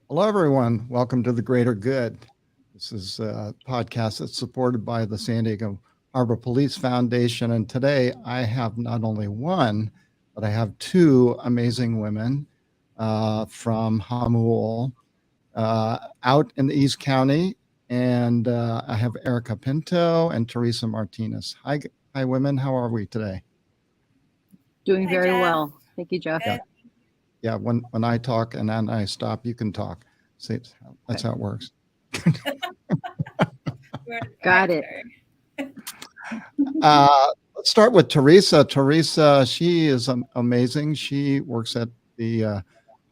Hello, everyone. Welcome to The Greater Good. This is a podcast that's supported by the San Diego Harbor Police Foundation. And today I have not only one, but I have two amazing women from Jamul out in the East County. And I have Erica Pinto and Teresa Martinez. Hi, women. How are we today? Doing Hi, very Jeff. well. Thank you, Jeff. Yeah. Yeah, when I talk and then I stop, you can talk. See, that's how it works. Got it. Let's start with Teresa. Teresa, she is amazing. She works at the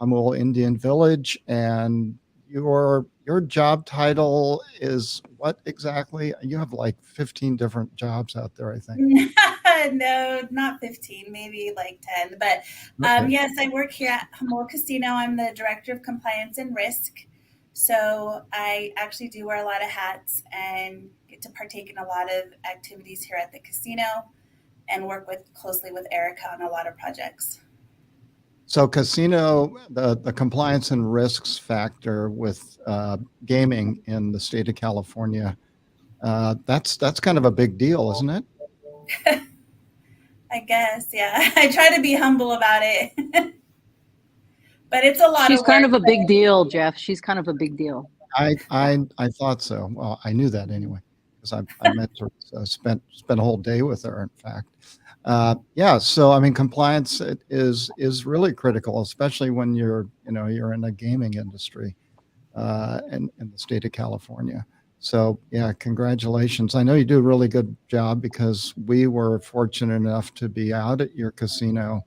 Jamul Indian Village, and your job title is what exactly? You have like 15 different jobs out there, I think. No, not 15, maybe like 10. But Okay. yes, I work here at Jamul Casino. I'm the Director of Compliance and Risk. So I actually do wear a lot of hats and get to partake in a lot of activities here at the casino and work closely with Erica on a lot of projects. So casino, the compliance and risks factor with gaming in the state of California, that's kind of a big deal, isn't it? I guess, yeah. I try to be humble about it. But it's a lot She's of work. kind of a big deal, Jeff. She's kind of a big deal. I thought so. Well, I knew that anyway because I met Teresa, spent a whole day with her. In fact, yeah. So I mean, compliance is really critical, especially when you're in a gaming industry in the state of California. So yeah, congratulations. I know you do a really good job because we were fortunate enough to be out at your casino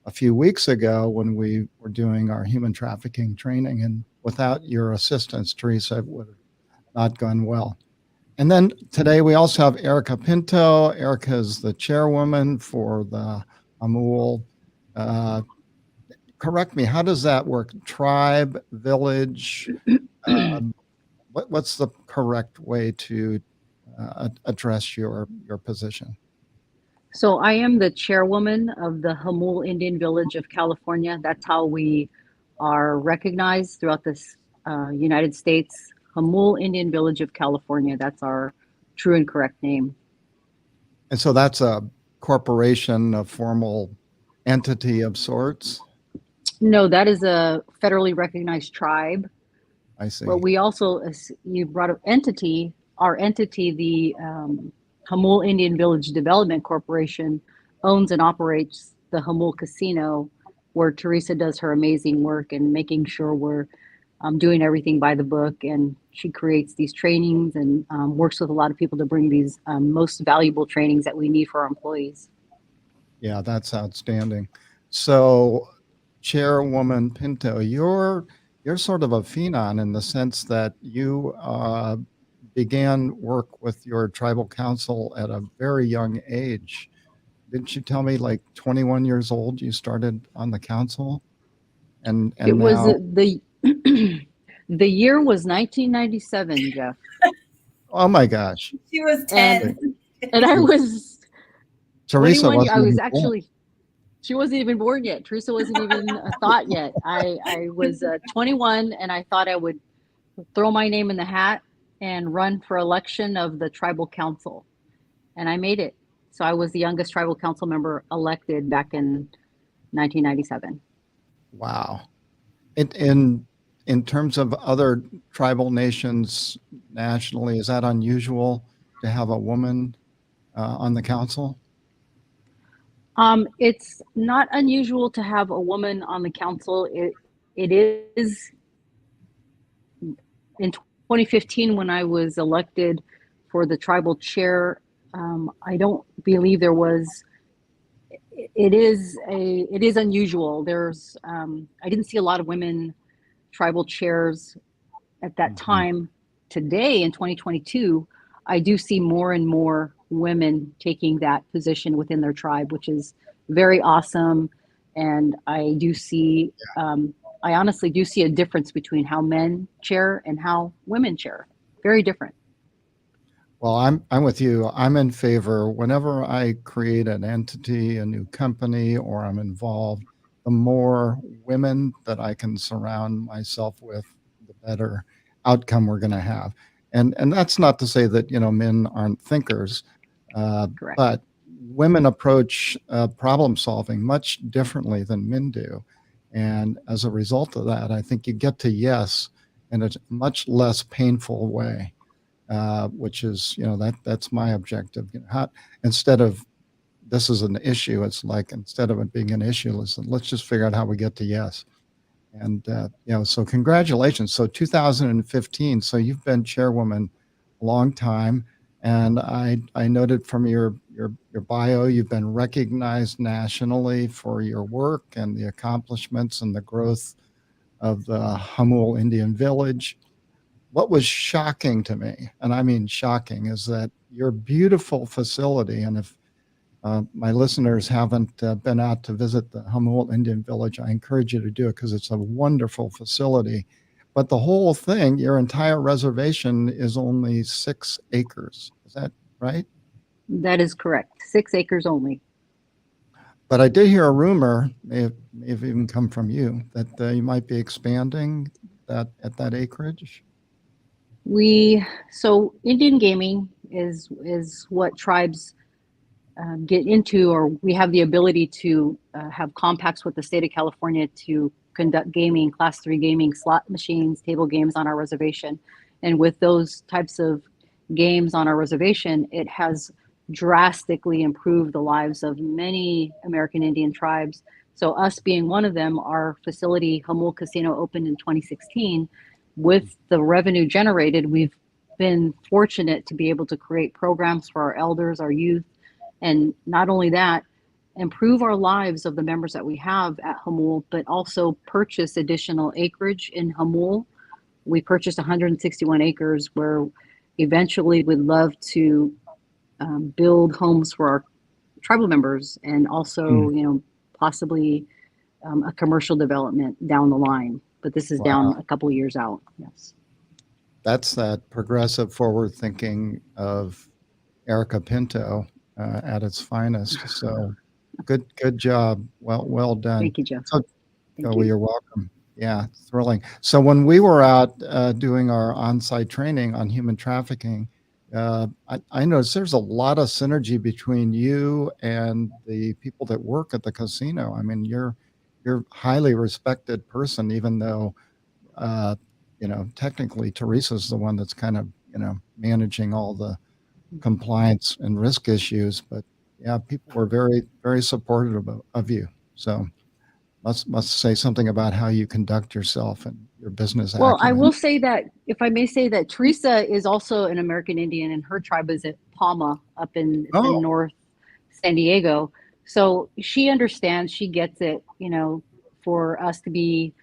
a few weeks ago when we were doing our human trafficking training, and without your assistance, Teresa, it would have not gone well. And then today we also have Erica Pinto. Erica is the chairwoman for the Jamul. Correct me, how does that work? Tribe, village? What's the correct way to address your position? So I am the chairwoman of the Jamul Indian Village of California. That's how we are recognized throughout this United States. Jamul Indian Village of California. That's our true and correct name. And so that's a corporation, a formal entity of sorts? No, that is a federally recognized tribe. I see. But we also, you brought up entity, our entity, the Jamul Indian Village Development Corporation, owns and operates the Jamul Casino, where Teresa does her amazing work in making sure we're doing everything by the book. And she creates these trainings and works with a lot of people to bring these most valuable trainings that we need for our employees. Yeah, that's outstanding. So, Chairwoman Pinto, you're sort of a phenom in the sense that you began work with your tribal council at a very young age. Didn't you tell me like 21 years old you started on the council? And It was now, the the year was 1997, Jeff, oh my gosh, She was 10. and I was Teresa 21. wasn't I was even born. actually, she wasn't even born yet. Teresa wasn't even a thought yet. I was 21, and I thought I would throw my name in the hat and run for election of the tribal council, and I made it. So I was the youngest tribal council member elected back in 1997. Wow. In terms of other tribal nations nationally, is that unusual to have a woman on the council? It's not unusual to have a woman on the council. It is in 2015 when I was elected for the tribal chair. I don't believe there was. It is unusual. There's I didn't see a lot of women tribal chairs at that time. Today in 2022, I do see more and more women taking that position within their tribe, which is very awesome. And I do see, I honestly do see a difference between how men chair and how women chair. Very different. Well, I'm with you. I'm in favor. Whenever I create an entity, a new company, or I'm involved, the more women that I can surround myself with, better outcome we're going to have. And that's not to say that, men aren't thinkers, Correct. but women approach problem solving much differently than men do. And as a result of that, I think you get to yes in a much less painful way, which is, that's my objective. Instead of this is an issue, it's like instead of it being an issue, let's just figure out how we get to yes. And, so congratulations. So 2015, so you've been chairwoman a long time. And I noted from your bio, you've been recognized nationally for your work and the accomplishments and the growth of the Jamul Indian Village. What was shocking to me, and I mean shocking, is that your beautiful facility, and if my listeners haven't been out to visit the Jamul Indian Village, I encourage you to do it because it's a wonderful facility. But the whole thing, your entire reservation is only 6 acres. Is that right? That is correct. 6 acres only. But I did hear a rumor, may have even come from you, that you might be expanding that at that acreage. So Indian gaming is what tribes get into, or we have the ability to have compacts with the state of California to conduct gaming, class 3 gaming, slot machines, table games on our reservation. And with those types of games on our reservation, it has drastically improved the lives of many American Indian tribes. So us being one of them, our facility, Jamul Casino, opened in 2016. With the revenue generated, we've been fortunate to be able to create programs for our elders, our youth, and not only that, improve our lives of the members that we have at Jamul, but also purchase additional acreage in Jamul. We purchased 161 acres where eventually we'd love to build homes for our tribal members, and also, possibly a commercial development down the line. But this is down a couple of years out. Yes. That's that progressive forward thinking of Erica Pinto at its finest. So good job. Well done. Thank you, Jeff. So, Thank you. You're welcome. Yeah, thrilling. So when we were out doing our on-site training on human trafficking, I noticed there's a lot of synergy between you and the people that work at the casino. I mean, you're a highly respected person, even though, technically Teresa's the one that's kind of, managing all the compliance and risk issues. But yeah, people were very, very supportive of you. So must say something about how you conduct yourself and your business acumen. Well, I will say that, if I may say that, Teresa is also an American Indian, and her tribe is at Palma up in North San Diego. So she understands, she gets it, for us to be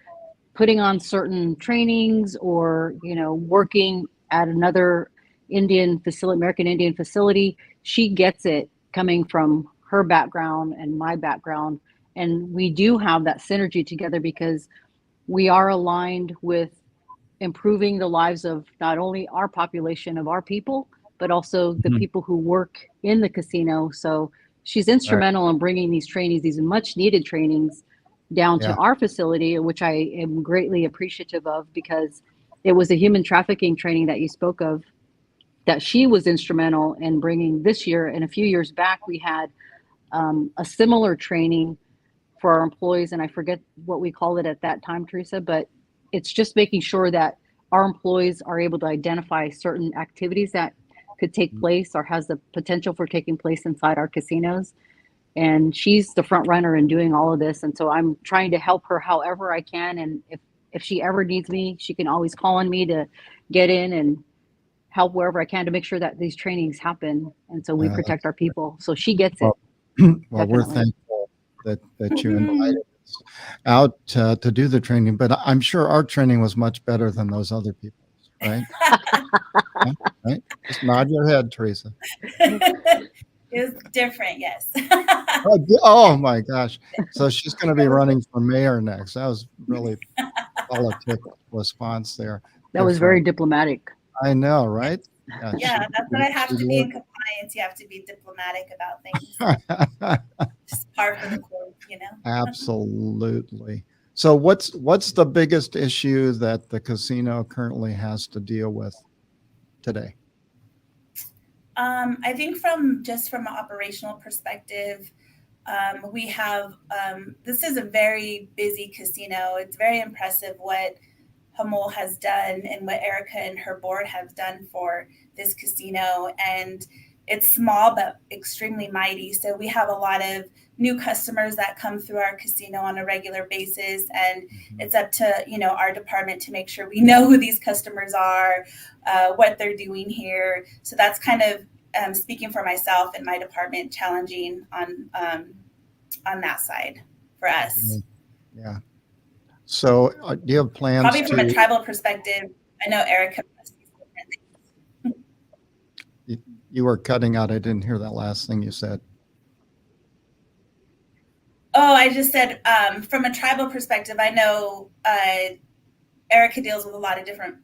putting on certain trainings or, working at another American Indian facility. She gets it coming from her background and my background. And we do have that synergy together because we are aligned with improving the lives of not only our population of our people, but also the people who work in the casino. So she's instrumental in bringing these trainings, these much needed trainings, down to our facility, which I am greatly appreciative of, because it was a human trafficking training that you spoke of that she was instrumental in bringing this year. And a few years back, we had a similar training for our employees, and I forget what we called it at that time, Teresa, but it's just making sure that our employees are able to identify certain activities that could take place or has the potential for taking place inside our casinos. And she's the front runner in doing all of this. And so I'm trying to help her however I can. And if she ever needs me, she can always call on me to get in and help wherever I can to make sure that these trainings happen. And so we protect our people. So she gets it. Well, we're thankful that you invited us out to do the training, but I'm sure our training was much better than those other people's, right? Right? Just nod your head, Teresa. It was different, yes. Oh my gosh. So she's going to be running for mayor next. That was really politic response there. That was very diplomatic. I know, right? Yeah, that's what I have to be in compliance. You have to be diplomatic about things. Just par for the course, Absolutely. So what's the biggest issue that the casino currently has to deal with today? I think from an operational perspective, we have this is a very busy casino. It's very impressive what Jamul has done and what Erica and her board have done for this casino. And it's small but extremely mighty. So we have a lot of new customers that come through our casino on a regular basis, and it's up to our department to make sure we know who these customers are, what they're doing here. So that's kind of speaking for myself and my department, challenging on that side for us. Yeah. So do you have plans Probably from a to, tribal perspective? I know Erica must see different things. you were cutting out. I didn't hear that last thing you said. Oh, I just said from a tribal perspective, I know Erica deals with a lot of different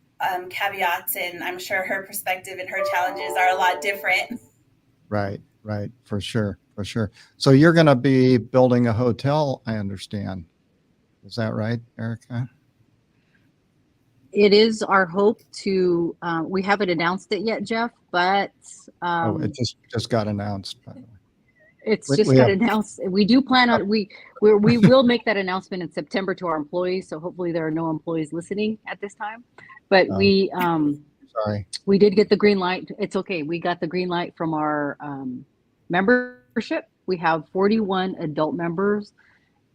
caveats, and I'm sure her perspective and her challenges are a lot different. Right, for sure. So you're going to be building a hotel, I understand. Is that right, Erica? It is our hope to, we haven't announced it yet, Jeff, but It just got announced, by the way. it's just got announced. We do plan on, we will make that announcement in September to our employees. So hopefully there are no employees listening at this time, but Sorry. we did get the green light. It's okay. We got the green light from our membership. We have 41 adult members,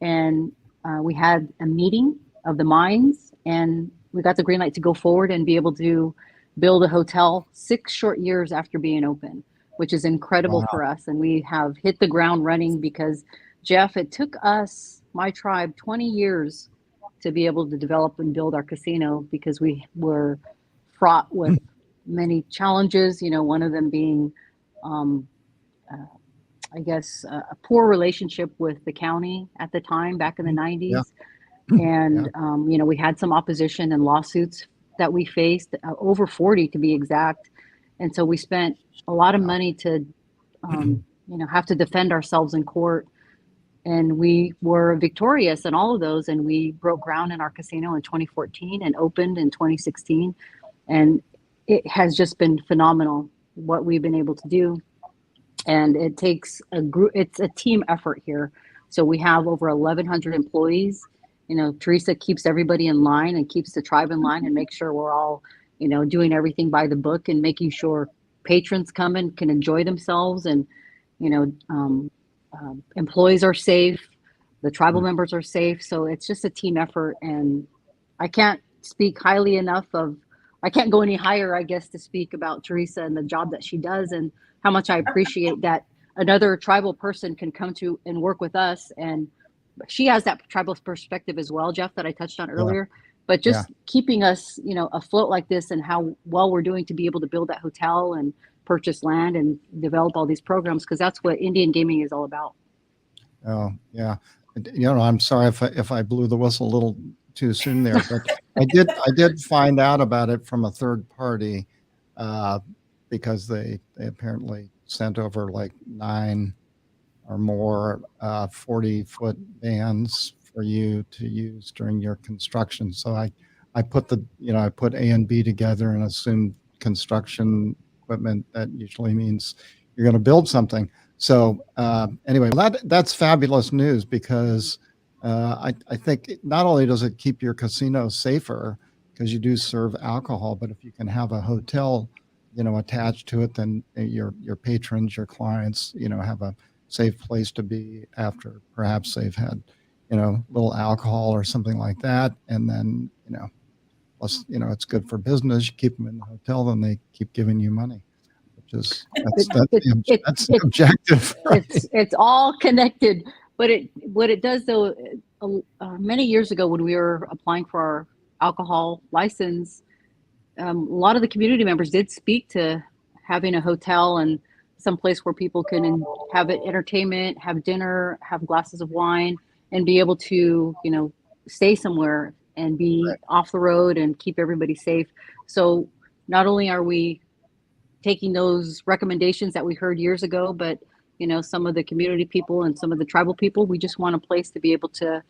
and we had a meeting of the minds, and we got the green light to go forward and be able to build a hotel 6 short years after being open, which is incredible for us. And we have hit the ground running because, Jeff, it took us, my tribe, 20 years to be able to develop and build our casino because we were fraught with many challenges, one of them being, I guess, a poor relationship with the county at the time back in the 90s. Yeah. And, we had some opposition and lawsuits that we faced, over 40 to be exact. And so we spent a lot of money to, have to defend ourselves in court. And we were victorious in all of those. And we broke ground in our casino in 2014 and opened in 2016. And it has just been phenomenal what we've been able to do. And it takes a group, it's a team effort here. So we have over 1,100 employees. Teresa keeps everybody in line and keeps the tribe in line and makes sure we're all, doing everything by the book and making sure patrons come and can enjoy themselves, and, employees are safe, the tribal members are safe. So it's just a team effort. And I can't speak highly enough of, I can't go any higher, I guess, to speak about Teresa and the job that she does and how much I appreciate that another tribal person can come to and work with us. And she has that tribal perspective as well, Jeff, that I touched on earlier, but just keeping us, afloat like this, and how well we're doing to be able to build that hotel and purchase land and develop all these programs, because that's what Indian gaming is all about. Oh, yeah. I'm sorry if I blew the whistle a little too soon there, but I did find out about it from a third party, because they apparently sent over like 9 or more 40-foot vans for you to use during your construction. So I put I put A and B together and assumed construction equipment. That usually means you're going to build something. So anyway, that's fabulous news, because I think not only does it keep your casino safer because you do serve alcohol, but if you can have a hotel, attached to it, then your patrons, your clients, have a safe place to be after perhaps they've had, little alcohol or something like that. And then, plus, it's good for business. You keep them in the hotel, then they keep giving you money, which is, that's the objective. Right? It's all connected. But what it does, though, many years ago when we were applying for our alcohol license, a lot of the community members did speak to having a hotel and some place where people can have entertainment, have dinner, have glasses of wine, and be able to, stay somewhere and be off the road and keep everybody safe. So not only are we taking those recommendations that we heard years ago, but, some of the community people and some of the tribal people, we just want a place to be able to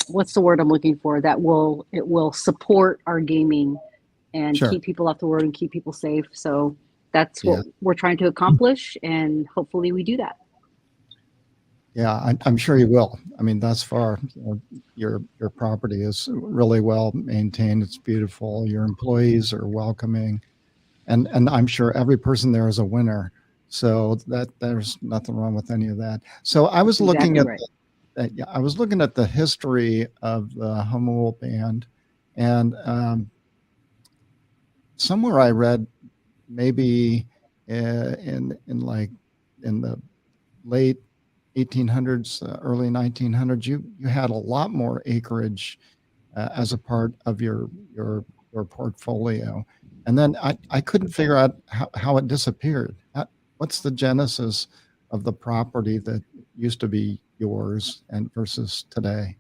what's the word I'm looking for, that will support our gaming and Sure. keep people off the road and keep people safe. So that's Yeah. what we're trying to accomplish, and hopefully we do that. Yeah, I'm sure you will. I mean, thus far, your property is really well maintained. It's beautiful. Your employees are welcoming, and I'm sure every person there is a winner. So that there's nothing wrong with any of that. So I was looking Exactly at right. I was looking at the history of the Jamul band, and somewhere I read maybe in the late 1800s, early 1900s, you had a lot more acreage as a part of your portfolio, and then I couldn't figure out how it disappeared. What's the genesis of the property that used to be yours and versus today?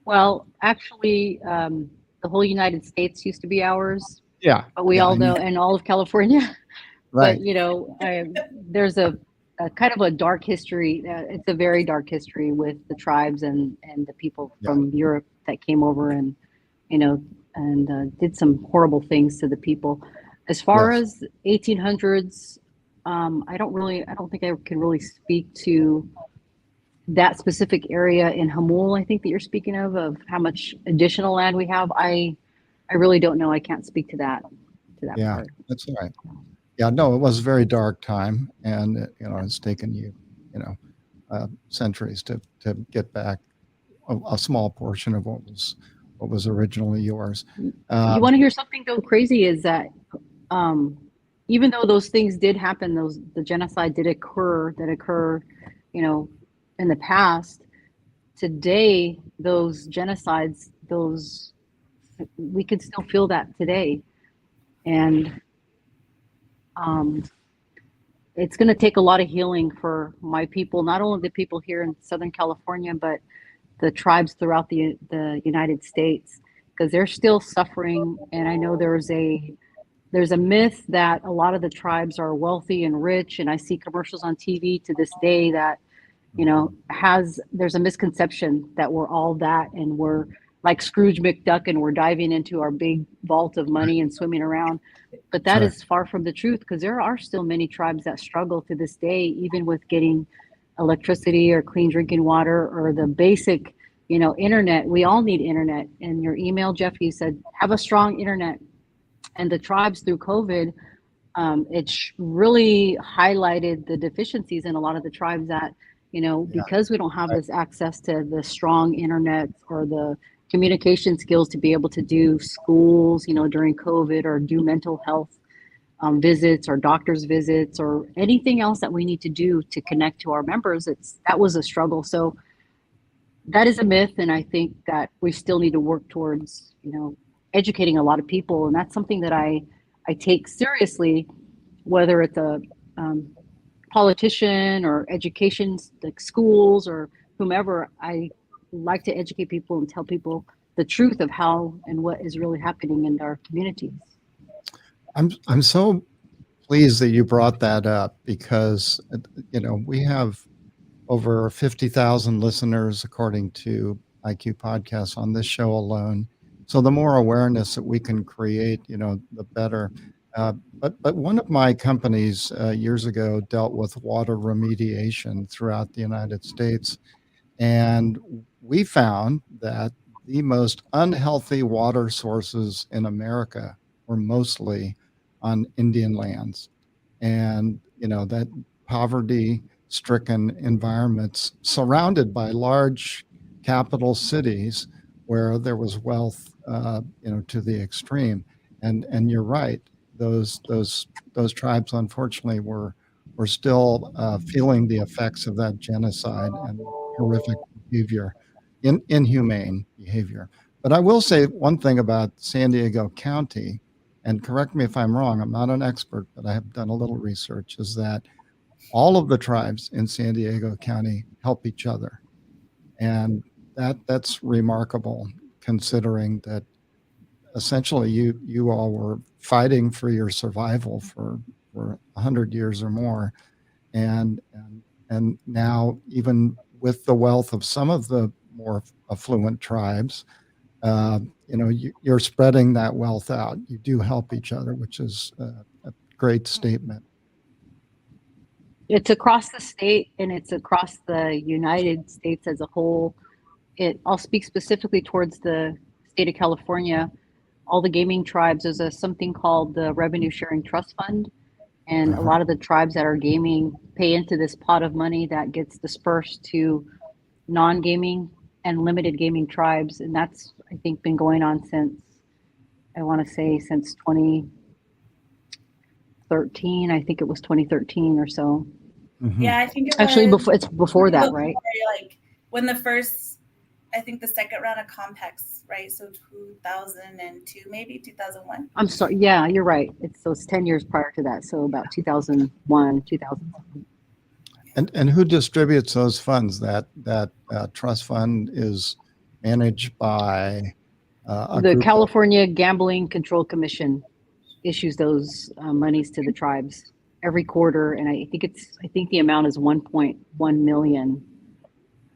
Well, actually, the whole United States used to be ours, Yeah, but we yeah, all I knew know, that. and all of California. But Right. there's a kind of a dark history. It's a very dark history with the tribes and the people Yeah, from Europe that came over and you know did some horrible things to the people. As far yes, as 1800s, I don't think I can really speak to that specific area in Hamul. I think that you're speaking of how much additional land we have. I really don't know. I can't speak to that yeah, part. that's all right. Yeah, no, it was a very dark time, and it's taken you, you know, centuries to get back a small portion of what was originally yours. You Um, want to hear something though crazy is that um, even though those things did happen, the genocide did occur, you know, in the past. Today, those genocides, those we can still feel that today, and um, it's going to take a lot of healing for my people, not only the people here in Southern California, but the tribes throughout the United States, because they're still suffering. And I know there's a myth that a lot of the tribes are wealthy and rich, and I see commercials on TV to this day that has there's a misconception that we're all that, and we're like Scrooge McDuck and we're diving into our big vault of money and swimming around. But that sure. is far from the truth, because there are still many tribes that struggle to this day, even with getting electricity or clean drinking water or the basic, internet. We all need internet. And your email, Jeff, you said have a strong internet. And the tribes through COVID, really highlighted the deficiencies in a lot of the tribes that, Yeah, because we don't have right, this access to the strong internet or the communication skills to be able to do schools, during COVID, or do mental health visits or doctor's visits or anything else that we need to do to connect to our members. That was a struggle. So that is a myth, and I think that we still need to work towards, educating a lot of people, and that's something that I take seriously, whether it's a um, politician or education, like schools or whomever. I like to educate people and tell people the truth of how and what is really happening in our communities. I'm so pleased that you brought that up because we have over 50,000 listeners according to IQ Podcasts on this show alone. So the more awareness that we can create, the better. But one of my companies years ago dealt with water remediation throughout the United States, and we found that the most unhealthy water sources in America were mostly on Indian lands. And, that poverty stricken environments surrounded by large capital cities where there was wealth, to the extreme. And you're right. Those tribes, unfortunately, were still feeling the effects of that genocide and horrific behavior, inhumane behavior. But I will say one thing about San Diego County, and correct me if I'm wrong, I'm not an expert, but I have done a little research, is that all of the tribes in San Diego County help each other. And that's remarkable considering that essentially you all were fighting for your survival for 100 years or more. And now even with the wealth of some of the more affluent tribes, you're spreading that wealth out. You do help each other, which is a great statement. It's across the state and it's across the United States as a whole. I'll speak specifically towards the state of California. All the gaming tribes, there's something called the Revenue Sharing Trust Fund. And a lot of the tribes that are gaming pay into this pot of money that gets dispersed to non-gaming and limited gaming tribes. And that's, I think, been going on since 2013. I think it was 2013 or so. Yeah, I think it was actually it's before that, right? Like when I think the second round of compacts, right? So 2002, maybe 2001. I'm sorry. Yeah, you're right. It's 10 years prior to that. So about 2001, 2000. And who distributes those funds? That trust fund is managed by the California Gambling Control Commission issues those monies to the tribes every quarter, and I think the amount is 1.1 million.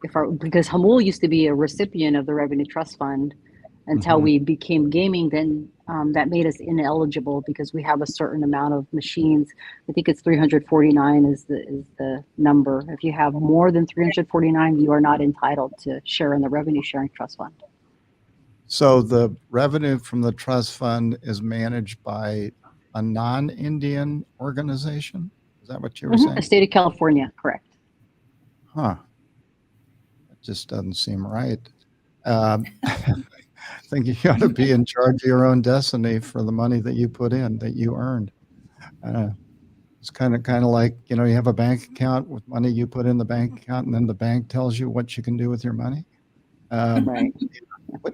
Because Jamul used to be a recipient of the Revenue Trust Fund until we became gaming, then that made us ineligible because we have a certain amount of machines. I think it's 349 is the number. If you have more than 349, you are not entitled to share in the Revenue Sharing Trust Fund. So the revenue from the trust fund is managed by a non-Indian organization? Is that what you were saying? The state of California, correct. Huh. Just doesn't seem right. I think you got to be in charge of your own destiny for the money that you put in, that you earned. It's kind of like, you have a bank account with money you put in the bank account, and then the bank tells you what you can do with your money. Right.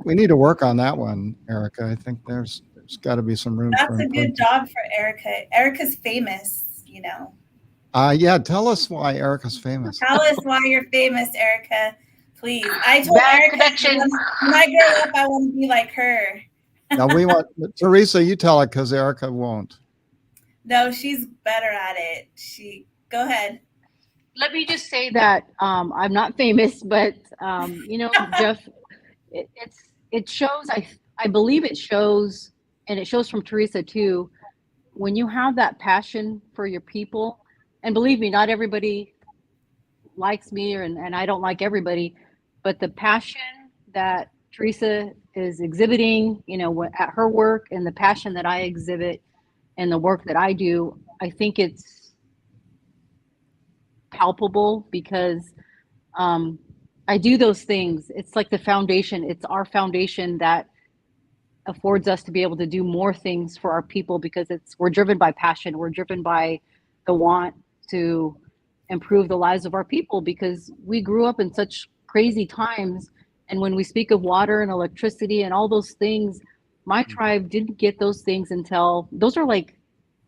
We need to work on that one, Erica. I think there's got to be some room for improvement. That's a good job for Erica. Erica's famous, Yeah, tell us why Erica's famous. Tell us why you're famous, Erica. Please. I told Erica when I grow up, I want to be like her. Now we want Teresa. You tell it because Erica won't. No, she's better at it. Go ahead. Let me just say that I'm not famous, but Jeff, it shows. I believe it shows, and it shows from Teresa too. When you have that passion for your people, and believe me, not everybody likes me, and I don't like everybody. But the passion that Teresa is exhibiting, at her work, and the passion that I exhibit and the work that I do, I think it's palpable because I do those things. It's like the foundation. It's our foundation that affords us to be able to do more things for our people because we're driven by passion. We're driven by the want to improve the lives of our people because we grew up in such crazy times. And when we speak of water and electricity and all those things, my tribe didn't get those things until those are like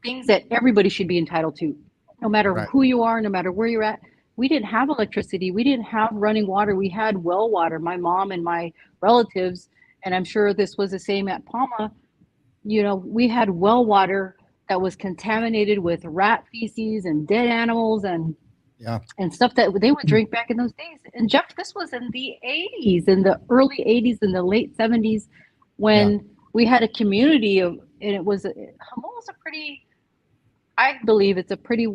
things that everybody should be entitled to, no matter who you are, no matter where you're at. We didn't have electricity. We didn't have running water. We had well water. My mom and my relatives, and I'm sure this was the same at Palma, we had well water that was contaminated with rat feces and dead animals and stuff that they would drink back in those days. And Jeff, this was in the 80s, in the early 80s, in the late 70s, when we had a community of, and it was, Jamul was I believe it's a pretty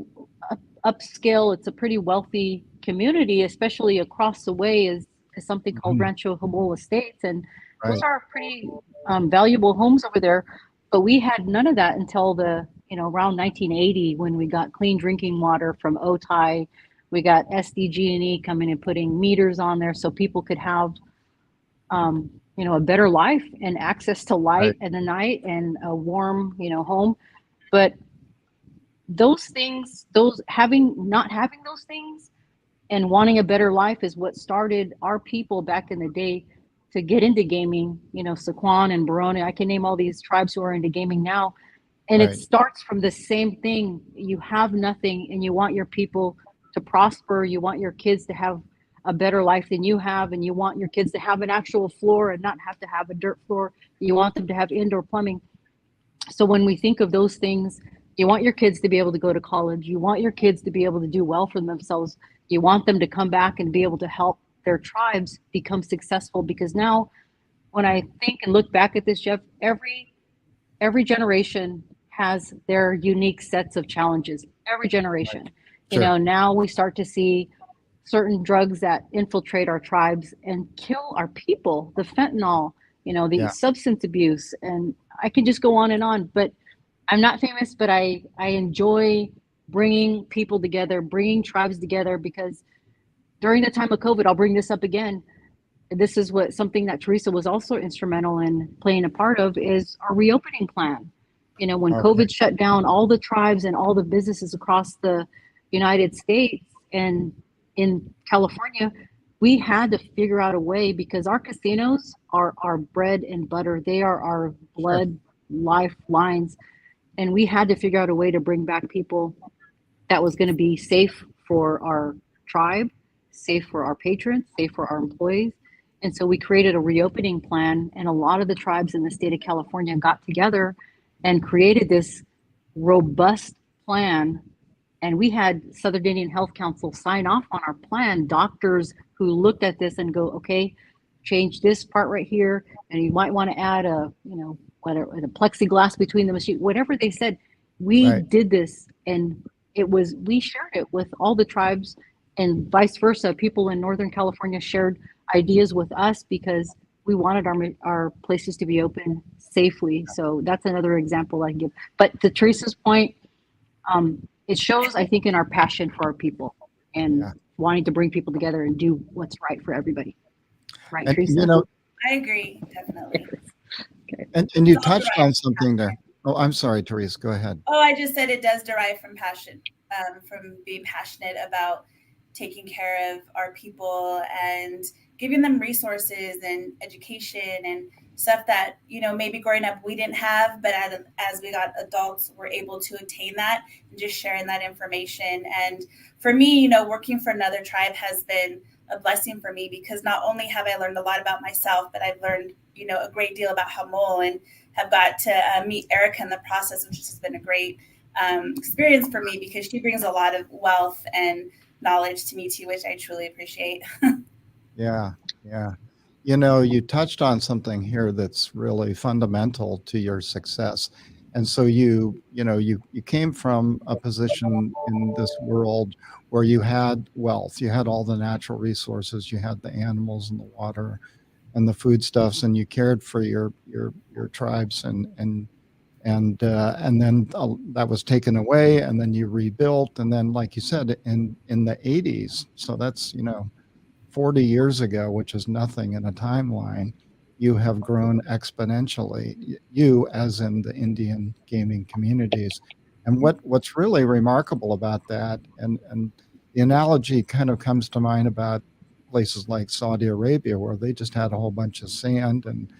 upscale, it's a pretty wealthy community, especially across the way is something called Rancho Jamul Estates. And those are pretty valuable homes over there. But we had none of that until around 1980 when we got clean drinking water from OTI. We got SDG&E coming and putting meters on there so people could have, a better life and access to light in the night and a warm, home. But those things, not having those things and wanting a better life is what started our people back in the day to get into gaming, Saquon and Barone. I can name all these tribes who are into gaming now. And it starts from the same thing. You have nothing and you want your people to prosper. You want your kids to have a better life than you have. And you want your kids to have an actual floor and not have to have a dirt floor. You want them to have indoor plumbing. So when we think of those things, you want your kids to be able to go to college. You want your kids to be able to do well for themselves. You want them to come back and be able to help their tribes become successful, because now when I think and look back at this, Jeff, every generation has their unique sets of challenges. Every generation. Sure. Now we start to see certain drugs that infiltrate our tribes and kill our people, the fentanyl, the Yeah. substance abuse, and I can just go on and on. But I'm not famous, but I enjoy bringing people together, bringing tribes together, because during the time of COVID, I'll bring this up again. This is something that Teresa was also instrumental in playing a part of, is our reopening plan. When Okay. COVID shut down all the tribes and all the businesses across the United States and in California, we had to figure out a way, because our casinos are our bread and butter. They are our blood lifelines. And we had to figure out a way to bring back people that was going to be safe for our tribe, safe for our patrons, safe for our employees. And so we created a reopening plan, and a lot of the tribes in the state of California got together and created this robust plan. And we had Southern Indian Health Council sign off on our plan, doctors who looked at this and go, okay, change this part right here, and you might want to add a plexiglass between the machine, whatever they said. We did this, and we shared it with all the tribes, and vice versa. People in Northern California shared ideas with us because we wanted our places to be open safely. So that's another example I can give. But to Teresa's point, it shows, I think, in our passion for our people and wanting to bring people together and do what's right for everybody. Right, And, Teresa? I agree, definitely. Okay. And you touched on something there. Oh, I'm sorry, Teresa, go ahead. Oh, I just said it does derive from passion, from being passionate about taking care of our people and giving them resources and education and stuff that, maybe growing up we didn't have, but as we got adults, we're able to attain that, and just sharing that information. And for me, working for another tribe has been a blessing for me, because not only have I learned a lot about myself, but I've learned, a great deal about Jamul, and have got to meet Erica in the process, which has been a great experience for me, because she brings a lot of wealth and knowledge to me too, which I truly appreciate. Yeah. You touched on something here that's really fundamental to your success. And so you came from a position in this world where you had wealth, you had all the natural resources, you had the animals and the water and the foodstuffs, and you cared for your tribes, and then that was taken away, and then you rebuilt, and then, like you said, in the 80s, so that's 40 years ago, which is nothing in a timeline, you have grown exponentially, you as in the Indian gaming communities. And what's really remarkable about that, and the analogy kind of comes to mind about places like Saudi Arabia, where they just had a whole bunch of sand and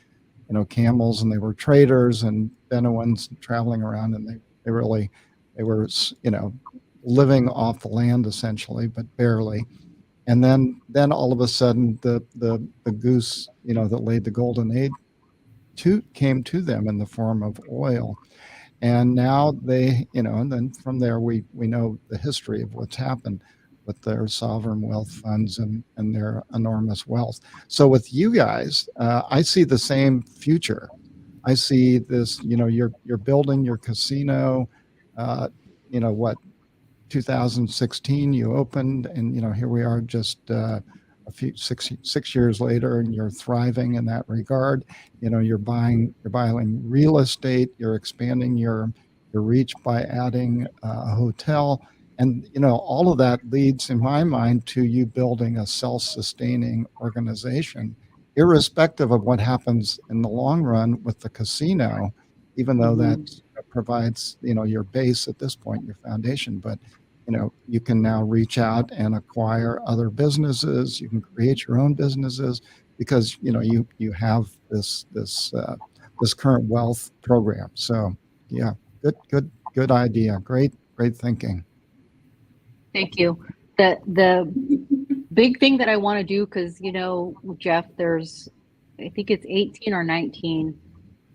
camels, and they were traders and Bedouins traveling around, and they were living off the land essentially, but barely. And then all of a sudden, the goose, that laid the golden egg came to them in the form of oil. And now and then from there, we know the history of what's happened with their sovereign wealth funds and their enormous wealth. So with you guys, I see the same future. I see this, you're building your casino, 2016 you opened, and here we are just a few six years later, and you're thriving in that regard. You're buying real estate, you're expanding your reach by adding a hotel, and all of that leads, in my mind, to you building a self-sustaining organization, irrespective of what happens in the long run with the casino, even though that provides your base at this point, your foundation. But you can now reach out and acquire other businesses. You can create your own businesses, because you have this current wealth program. So yeah, good idea. Great thinking. Thank you. The big thing that I want to do, because Jeff, there's, I think it's 18 or 19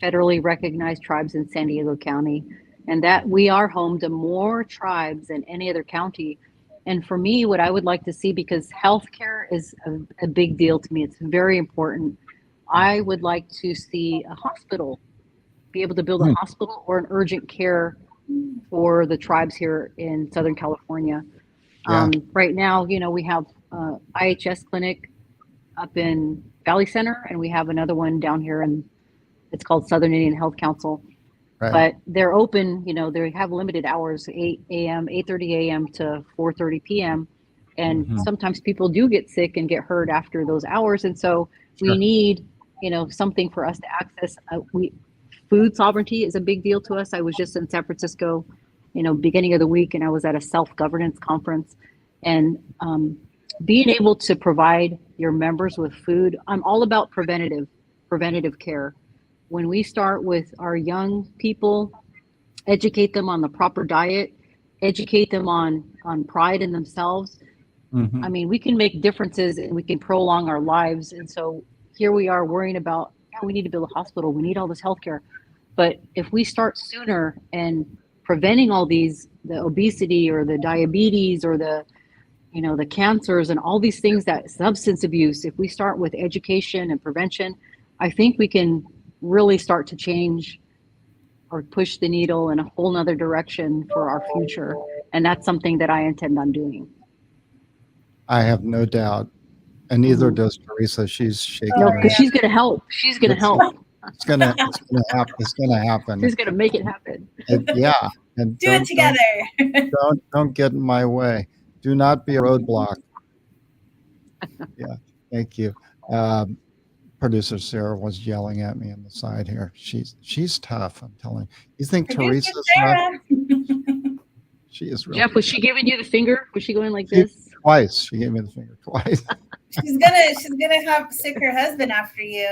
federally recognized tribes in San Diego County, and that we are home to more tribes than any other county. And for me, what I would like to see, because healthcare is a big deal to me, it's very important. I would like to see a hospital, be able to build a Hmm. hospital or an urgent care for the tribes here in Southern California. Yeah. Right now, we have IHS clinic up in Valley Center, and we have another one down here, and it's called Southern Indian Health Council. Right. But they're open, they have limited hours, 8 a.m., 8:30 a.m. to 4:30 p.m. And Mhm. sometimes people do get sick and get hurt after those hours. And so Sure. we need, something for us to access. Food sovereignty is a big deal to us. I was just in San Francisco, beginning of the week, and I was at a self-governance conference. And being able to provide your members with food, I'm all about preventative care. When we start with our young people, educate them on the proper diet, educate them on pride in themselves. Mhm. I mean, we can make differences and we can prolong our lives. And so here we are worrying about, we need to build a hospital, we need all this healthcare. But if we start sooner and preventing all these, the obesity or the diabetes or the cancers and all these things, that substance abuse, if we start with education and prevention, I think we can really start to change or push the needle in a whole nother direction for our future. And that's something that I intend on doing. I have no doubt, and neither Mhm. does Teresa. She's shaking Oh, No, her because head. yeah. she's going to help. She's going to It's help. it's gonna happen. It's gonna happen. She's going to make it happen. Yeah, and Do it together. don't get in my way. Do not be a roadblock. Yeah, thank you. Um, Producer Sarah was yelling at me on the side here. She's tough. I'm telling you. You think Producer Teresa's not? Sarah. She is really Jeff, was she giving you the finger? Was she going like she, this? twice. She gave me the finger twice. She's gonna have sick her husband after you.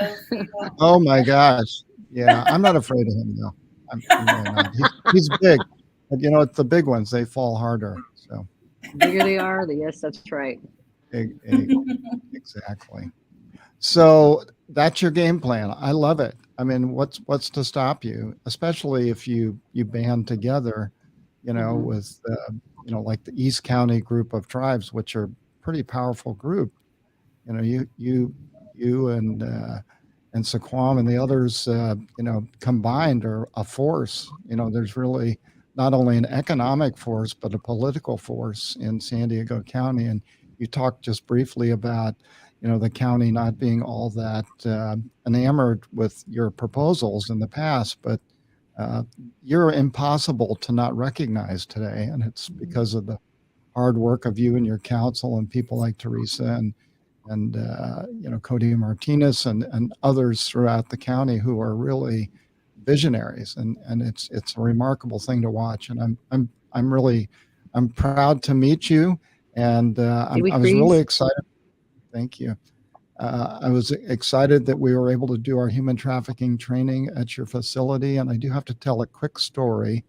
Oh my gosh. Yeah, I'm not afraid of him though. I'm really not. He's big, but it's the big ones. They fall harder. So The bigger they are, yes, that's right. exactly. So that's your game plan. I love it. I mean, what's to stop you, especially if you band together, Mhm. with like the East County group of tribes, which are pretty powerful group. You and Saquam and the others, combined are a force. There's really not only an economic force, but a political force in San Diego County. And you talked just briefly about, the county not being all that enamored with your proposals in the past, but you're impossible to not recognize today. And it's because of the hard work of you and your council and people like Teresa and Cody Martinez and others throughout the county who are really visionaries, and it's a remarkable thing to watch. And I'm proud to meet you, and Did we I was really freeze? excited. Thank you. I was excited that we were able to do our human trafficking training at your facility, and I do have to tell a quick story.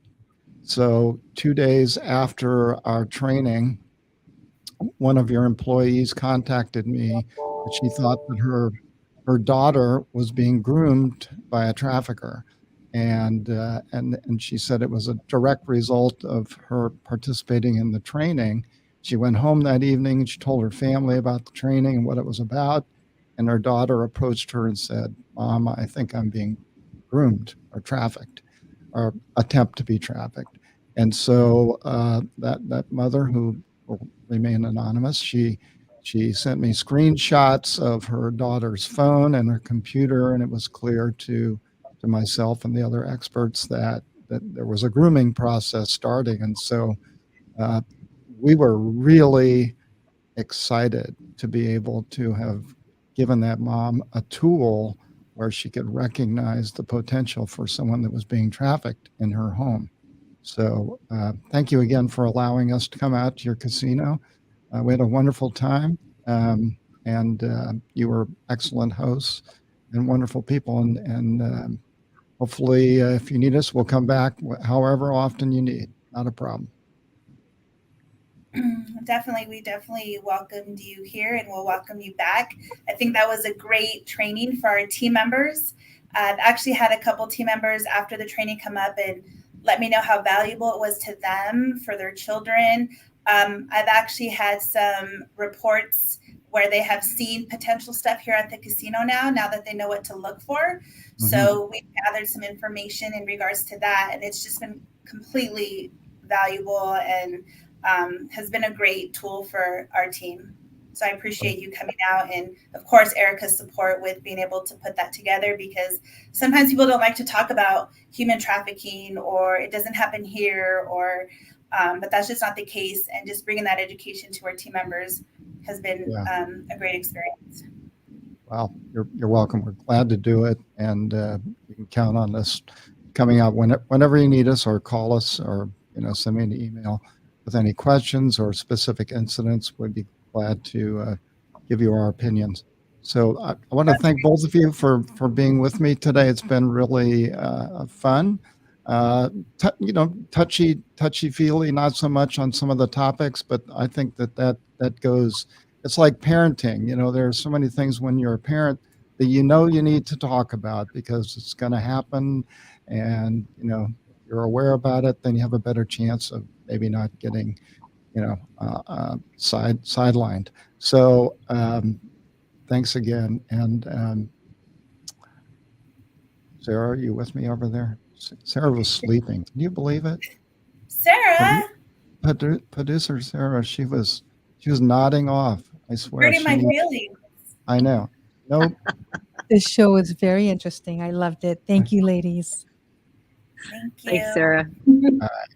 So 2 days after our training, one of your employees contacted me that she thought that her daughter was being groomed by a trafficker, and she said it was a direct result of her participating in the training. She went home that evening and she told her family about the training and what it was about, and her daughter approached her and said, "Mom, I think I'm being groomed or trafficked or attempt to be trafficked." And so that mother, who will remain anonymous, she sent me screenshots of her daughter's phone and her computer, and it was clear to myself and the other experts that there was a grooming process starting. And so uh, we were really excited to be able to have given that mom a tool where she could recognize the potential for someone that was being trafficked in her home. So thank you again for allowing us to come out to your casino. We had a wonderful time, and you were excellent hosts and wonderful people. And hopefully, if you need us, we'll come back however often you need. Not a problem. Definitely, we definitely welcomed you here and we'll welcome you back. I think that was a great training for our team members. I've actually had a couple team members after the training come up and let me know how valuable it was to them, for their children, I've actually had some reports where they have seen potential stuff here at the casino now that they know what to look for. So we've gathered some information in regards to that, and it's just been completely valuable and has been a great tool for our team. So I appreciate you coming out, and of course Erica's support with being able to put that together, because sometimes people don't like to talk about human trafficking, or it doesn't happen here, or but that's just not the case. And just bringing that education to our team members has been a great experience. Well, you're welcome. We're glad to do it, and you can count on us coming out whenever you need us, or call us, or send me an email with any questions or specific incidents. We'd be glad to give you our opinions. So I want to thank both of you for being with me today. It's been really fun. Touchy-feely, not so much on some of the topics, but I think that goes. It's like parenting. There are so many things when you're a parent that you need to talk about, because it's going to happen, and if you're aware about it, then you have a better chance of maybe not getting sidelined. So thanks again. And Sarah, are you with me over there? Sarah was sleeping. Can you believe it? Sarah, producer Sarah, she was nodding off. I swear. hurting my feelings. I know. Nope. This show was very interesting. I loved it. Thank you, ladies. Thank you. Thanks, Sarah. All right.